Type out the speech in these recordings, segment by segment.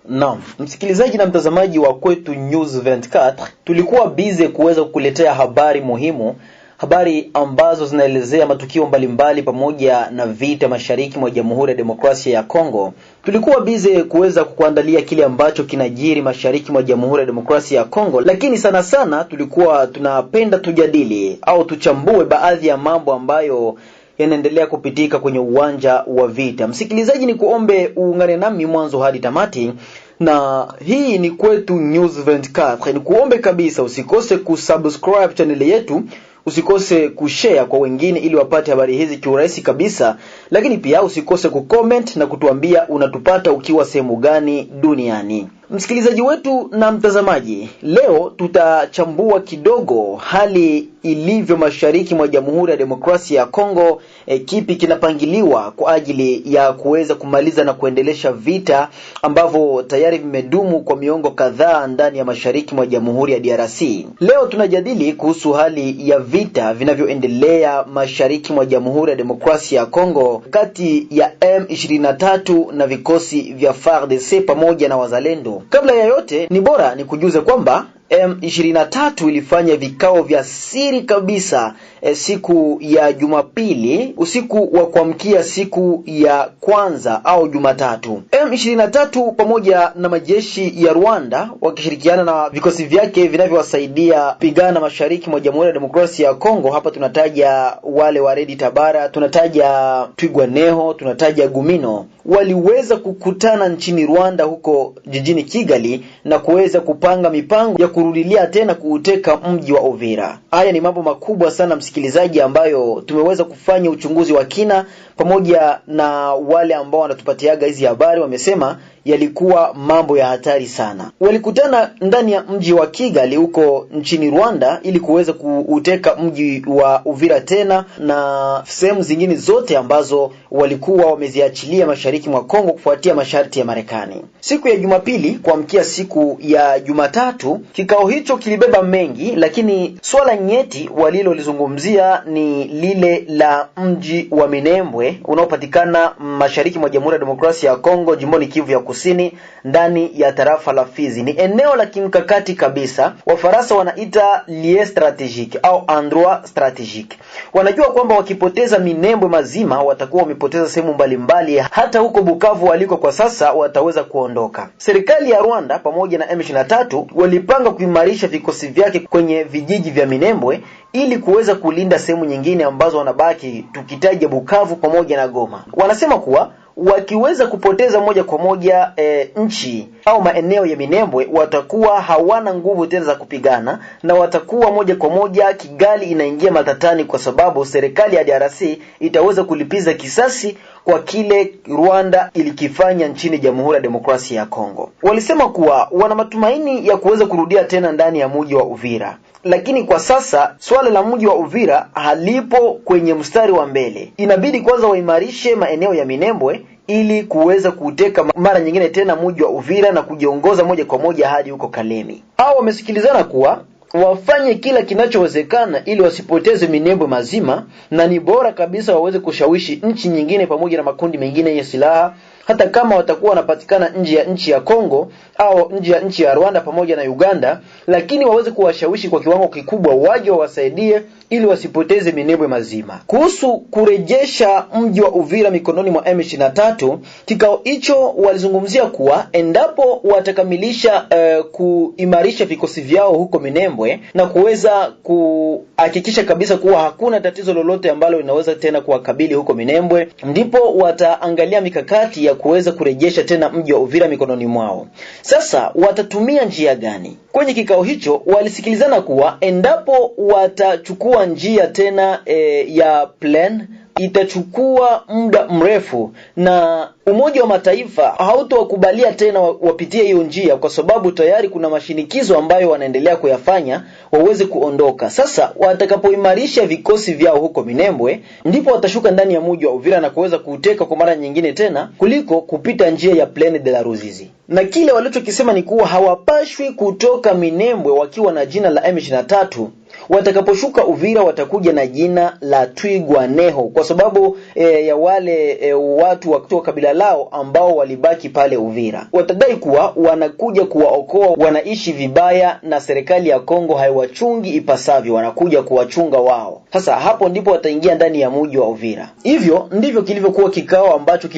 Naam, msikilizaji na mtazamaji wa Kwetu News 24, tulikuwa bize kuweza kukuletea habari muhimu, habari ambazo zinaelezea matukio mbalimbali pamoja na vita mashariki mwa Jamhuri ya Demokrasia ya Kongo. Tulikuwa bize kuweza kukuandalia kile ambacho kinajiri mashariki mwa Jamhuri ya Demokrasia ya Kongo, lakini sana sana tulikuwa tunapenda tujadili au tuchambue baadhi ya mambo ambayo yanaendelea kupitika kwenye uwanja wa vita. Msikilizaji, ni kuombe uungane nami mwanzo hadi tamati, na hii ni Kwetu News 24. Ni kuombe kabisa usikose kusubscribe channel yetu, usikose kushare kwa wengine ili wapate habari hizi kiurahisi kabisa, lakini pia usikose kucomment na kutuambia unatupata ukiwa sehemu gani duniani. Msikilizaji wetu na mtazamaji, leo tutachambua kidogo hali ilivyo mashariki mwa Jamhuri ya Demokrasia ya Kongo. Kipi kinapangiliwa kwa ajili ya kuweza kumaliza na kuendelesha vita ambavyo tayari vimedumu kwa miongo kadhaa ndani ya mashariki mwa Jamhuri ya DRC. Leo tunajadili kuhusu hali ya vita vinavyoendelea mashariki mwa Jamhuri ya Demokrasia ya Kongo kati ya M23 na vikosi vya FARDC pamoja na wazalendo. Kabla ya yote, ni bora nikujuze kwamba M23 ilifanya vikao vya siri kabisa siku ya Jumapili, usiku wa kuamkia siku ya kwanza au Jumatatu. M23 pamoja na majeshi ya Rwanda wakishirikiana na vikosi vyake vinavyowasaidia pigana mashariki mwa Jamhuri ya Demokrasia ya Kongo. Hapa tunataja wale wa Red Tabara, tunataja Twigwaneho, tunataja Gumino. Waliweza kukutana nchini Rwanda huko jijini Kigali na kuweza kupanga mipango ya kurudilia tena kuuteka mji wa Uvira. Haya ni mambo makubwa sana msikilizaji, ambayo tumeweza kufanya uchunguzi wa kina pamoja na wale ambao wanatupatiaga hizi habari. Wamesema yalikuwa mambo ya hatari sana. Walikutana ndani ya mji wa Kigali huko nchini Rwanda ili kuweza kuuteka mji wa Uvira tena na sehemu zingine zote ambazo walikuwa wameziachilia mashariki mwa Kongo kufuatia masharti ya Marekani. Siku ya Jumapili kuamkia siku ya Jumatatu, kikao hicho kilibeba mengi, lakini swala nyeti walilolizungumzia ni lile la mji wa Minembwe unaopatikana mashariki mwa Jamhuri ya Demokrasia ya Kongo, jimboni Kivu ya Kusini, ndani ya tarafa la Fizi. Ni eneo la kimkakati kabisa. Wafaransa wanaita lieu strategique au endroit strategique. Wanajua kwamba wakipoteza Minembwe mazima watakuwa wamepoteza sehemu mbalimbali, hata huko Bukavu waliko kwa sasa wataweza kuondoka. Serikali ya Rwanda pamoja na M23 walipanga kuimarisha vikosi vyake kwenye vijiji vya Minembwe ili kuweza kulinda sehemu nyingine ambazo wanabaki, tukitaja Bukavu pamoja na Goma. Wanasema kuwa wakiweza kupoteza moja kwa moja nchi au maeneo ya Minembwe, watakuwa hawana nguvu tena za kupigana na watakuwa moja kwa moja Kigali inaingia matatani, kwa sababu serikali ya DRC itaweza kulipiza kisasi kwa kile Rwanda ilikifanya nchini Jamhuri ya Demokrasia ya Kongo. Walisema kuwa wana matumaini ya kuweza kurudia tena ndani ya mji wa Uvira, lakini kwa sasa swala la mji wa Uvira halipo kwenye mstari wa mbele. Inabidi kwanza waimarishe maeneo ya Minembwe ili kuweza kuteka mara nyingine tena mji wa Uvira na kujiongoza moja kwa moja hadi huko Kalemi. Hao wamesikilizana kuwa wafanye kila kinachowezekana ili wasipoteze Minembwe mazima, na ni bora kabisa waweze kushawishi nchi nyingine pamoja na makundi mengine yenye silaha, hata kama watakuwa wanapatikana nje ya nchi ya Kongo au nje ya nchi ya Rwanda pamoja na Uganda, lakini waweze kuwashawishi kwa kiwango kikubwa waje wawasaidie ili wasipoteze Minembwe mazima. Kuhusu kurejesha mji wa Uvira mikononi mwa M23, kikao hicho walizungumzia kuwa endapo watakamilisha kuimarisha vikosi vyao huko Minembwe na kuweza kuhakikisha kabisa kuwa hakuna tatizo lolote ambalo linaweza tena kuwakabili huko Minembwe, ndipo wataangalia mikakati ya kuweza kurejesha tena mji wa Uvira mikononi mwao. Sasa watatumia njia gani? Kwenye kikao hicho walisikilizana kuwa endapo watachukua njia tena ya plan, itachukua muda mrefu na Umoja wa Mataifa hautowakubalia tena wapitie hiyo njia, kwa sababu tayari kuna mashinikizo ambayo wanaendelea kuyafanya waweze kuondoka. Sasa watakapoimarisha vikosi vyao huko Minembwe, ndipo watashuka ndani ya mji wa Uvira na kuweza kuuteka kwa mara nyingine tena, kuliko kupita njia ya Plaine de la Ruzizi. Na kile walichokisema ni kuwa hawapashwi kutoka Minembwe wakiwa na jina la M23, Watakaposhuka Uvira watakuja na jina la Twigwaneho kwa sababu ya wale watu wa kabila lao ambao walibaki pale Uvira. Watadai kuwa wanakuja kuwaokoa wanaishi vibaya na serikali ya Kongo haiwachungi ipasavyo, wanakuja kuwachunga wao. Sasa hapo ndipo wataingia ndani ya mji wa Uvira. Hivyo ndivyo kilivyokuwa kikao ambacho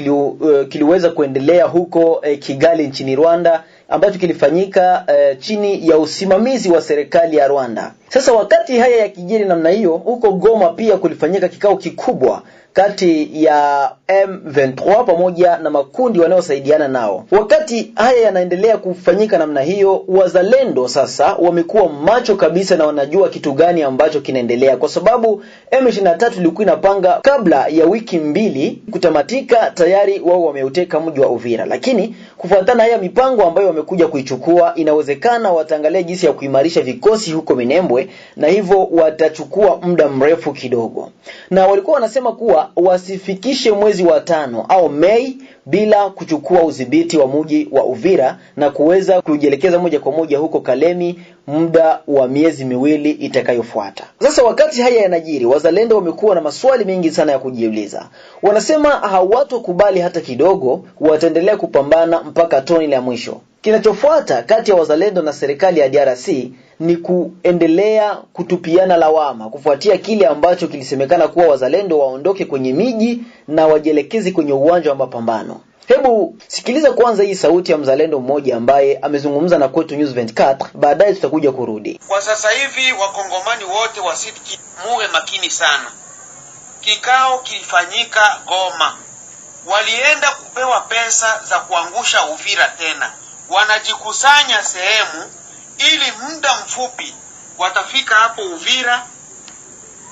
kiliweza kuendelea huko Kigali nchini Rwanda, ambacho kilifanyika chini ya usimamizi wa serikali ya Rwanda. Sasa wakati haya ya kijiri namna hiyo, huko Goma pia kulifanyika kikao kikubwa kati ya M23 pamoja na makundi wanaosaidiana nao. Wakati haya yanaendelea kufanyika namna hiyo, wazalendo sasa wamekuwa macho kabisa na wanajua kitu gani ambacho kinaendelea, kwa sababu M23 ilikuwa inapanga kabla ya wiki 2 kutamatika, tayari wao wameuteka mji wa Uvira. Lakini kufuatana haya mipango ambayo wamekuja kuichukua, inawezekana wataangalia jinsi ya kuimarisha vikosi huko Minembwe, na hivyo watachukua muda mrefu kidogo. Na walikuwa wanasema kuwa wasifikishe mwezi wa 5 au Mei bila kuchukua udhibiti wa mji wa Uvira na kuweza kujielekeza moja kwa moja huko Kalemi muda wa miezi 2 itakayofuata. Sasa wakati haya yanajiri, wazalendo wamekuwa na maswali mengi sana ya kujiuliza. Wanasema hawatokubali hata kidogo, wataendelea kupambana mpaka toni la mwisho. Kinachofuata kati ya wazalendo na serikali ya DRC ni kuendelea kutupiana lawama kufuatia kile ambacho kilisemekana kuwa wazalendo waondoke kwenye miji na wajielekeze kwenye uwanja wa mapambano. Hebu sikiliza kwanza hii sauti ya mzalendo mmoja ambaye amezungumza na kwetu News 24, baadaye tutakuja kurudi. Kwa sasa hivi wakongomani wote wasitiki muwe makini sana. Kikao kilifanyika Goma. Walienda kupewa pesa za kuangusha Uvira tena. Wanajikusanya sehemu ili muda mfupi watafika hapo Uvira,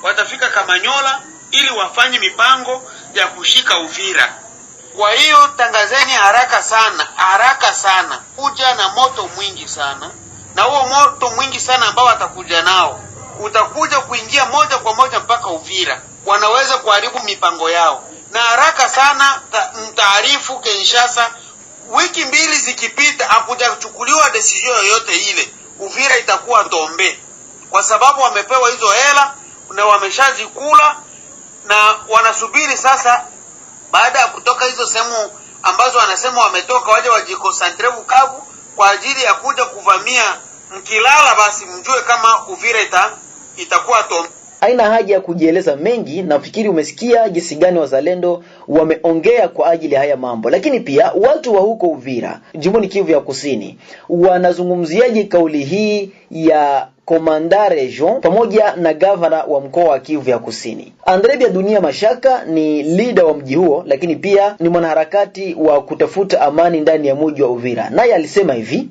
watafika Kamanyola ili wafanye mipango ya kushika Uvira. Kwa hiyo tangazeni haraka sana kuja na moto mwingi sana, na huo moto mwingi sana ambao watakuja nao utakuja kuingia moja kwa moja mpaka Uvira. Wanaweza kuharibu mipango yao, na haraka sana mtaarifu Kinshasa. Wiki 2 zikipita hakujachukuliwa decision yoyote ile, Uvira itakuwa ndombe, kwa sababu wamepewa hizo hela na wameshazikula, na wanasubiri sasa baada ya kutoka hizo sehemu ambazo wanasema wametoka waje wajikonsantre Bukavu kwa ajili ya kuja kuvamia. Mkilala basi mjue kama Uvira itakuwa ndombe. Haina haja ya kujieleza mengi, nafikiri umesikia jinsi gani wazalendo wameongea kwa ajili ya haya mambo. Lakini pia watu wa huko Uvira, jimboni Kivu ya Kusini, wanazungumziaje kauli hii ya komanda region pamoja na gavana wa mkoa wa Kivu ya Kusini? Andre Biadunia Mashaka ni leader wa mji huo, lakini pia ni mwanaharakati wa kutafuta amani ndani ya mji wa Uvira. Naye alisema hivi: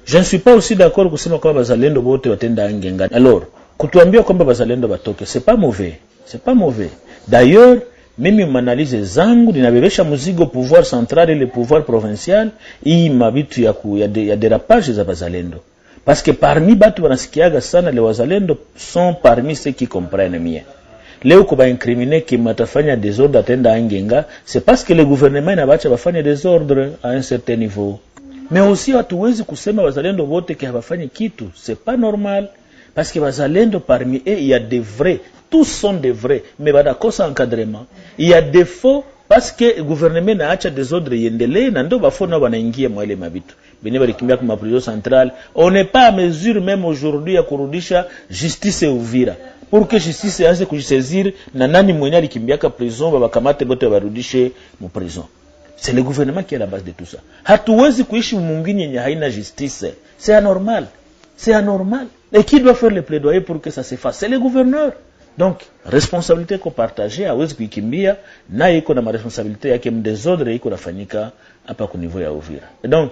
Je ne suis pas aussi d'accord kusema kwamba wazalendo wote watenda Angenga. Alors kutuambia kwamba wazalendo batoke, c'est pas mauvais. D'ailleurs, mimi manalize zangu ninabebesha mzigo pouvoir central et le pouvoir provincial hii mabitu ya dérapage za wazalendo. Parce que parmi batu wanasikiaga sana les wazalendo sont parmi ceux qui comprennent mieux. Leo ko ba incriminer ki matafanya désordre atenda Angenga, c'est parce que le gouvernement inabacha bafanya désordre à un certain niveau. Mais aussi hatuwezi kusema wazalendo wote ki habafanya kitu, c'est pas normal. Parce que wazalendo parmi eux, il y a des vrais, tous sont des vrais, mais badakosa encadrement. Il y a des faux parce que le gouvernement n'a acha des ordres yendele na ndo bafona wanaingia mwele mabitu. Bene balikimbia kwa prison centrale, on n'est pas à mesure même aujourd'hui ya kurudisha justice Uvira. Pour que justice aanze kujisaisir na nani mwenye alikimbia kwa prison babakamate bote barudishe mu prison. C'est le gouvernement qui est à la base de tout ça. Hatuwezi kuishi mwingine yenye haina justice. C'est anormal. Et qui doit faire le plaidoyer pour que ça se fasse? C'est le gouverneur. Donc, responsabilité qu'on partage, hawezi kuikimbia, na iko na responsabilité yake mdesordre iko nafanyika hapa ku niveau ya Uvira. Et donc,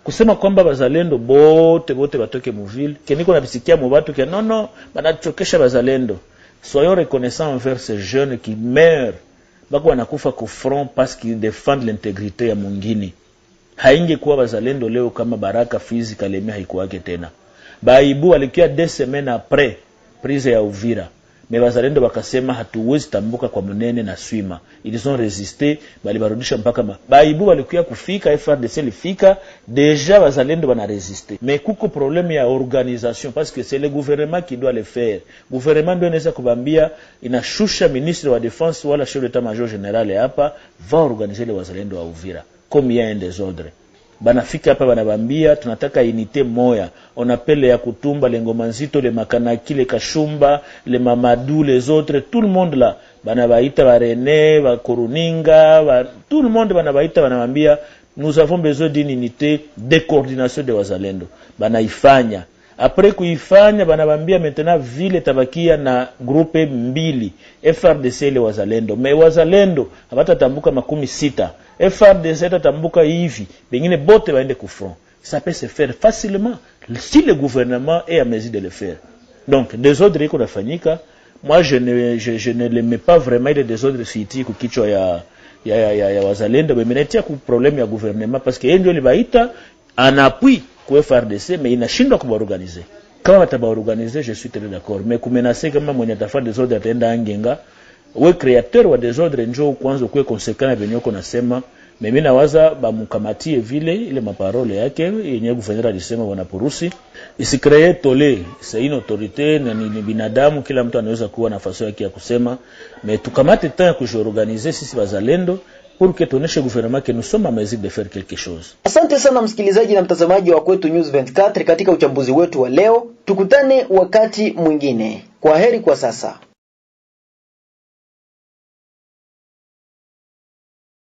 kusema kwamba bazalendo bote batoke muville, keniko na bisikia mu batu ke non, banachokesha bazalendo. Soyons reconnaissants envers ces jeunes qui meurent. Bako wanakufa ku front parce qu'ils défendent l'intégrité ya mwingine. Hainge kuwa bazalendo leo kama Baraka Fizi Kalemi haikuwake tena. Baibu alikia 2 semaines après prise ya Uvira. me wazalendo wakasema hatuwezi tambuka kwa Munene na Swima. Ils ont résisté, bali barudisha mpaka baibu walikuya kufika, FRDC lifika, déjà wazalendo wana résister. Mais kuko problème ya organisation parce que c'est le gouvernement qui doit le faire. Gouvernement ndio inaweza kubambia inashusha ministre wa défense wala chef d'état-major général hapa va organiser les wazalendo wa Uvira. Comme il y a un désordre. Banafika hapa banabambia tunataka unité moya. On appelle ya Kutumba, les Ngomanzito, les Makanaki, les Kashumba, les Mamadou, les autres, tout le monde là. Banabaita ba René, ba Koruninga, tout le monde banabaita banabambia nous avons besoin d'une unité de coordination de wazalendo. Banaifanya. Après kuifanya banabambia maintenant ville tabakia na groupe mbili FRDC le wazalendo. Mais wazalendo habata tambuka 60. FRDC tatambuka hivi, bengine bote baende ku front. Ça peut se faire facilement si le gouvernement est à mesure de le faire. Donc désordre iko nafanyika, moi je ne le mets pas vraiment le désordre city ku kichwa ya wazalendo, mais menetia ku problème ya gouvernement parce que ndio libaita en appui ku FRDC mais inashindwa kubaorganiser. Kama batabaorganiser je suis très d'accord, mais kumenacer kama mwenye tafa désordre ataenda angenga, we créateur wa désordre njoo kwanza kuwe conséquent na benyoko nasema mimi nawaza bamukamatie vile ile maparole yake yenye gouverneur alisema wana Purusi isikree tole. C'est une autorité na ni binadamu, kila mtu anaweza kuwa nafasi yake ya kusema, mais tukamate temps ya kujiorganiser sisi bazalendo pour que tuoneshe gouvernement que nous sommes à mesure de faire quelque chose. Asante sana msikilizaji na mtazamaji wa Kwetu News 24 katika uchambuzi wetu wa leo. Tukutane wakati mwingine. Kwaheri kwa sasa.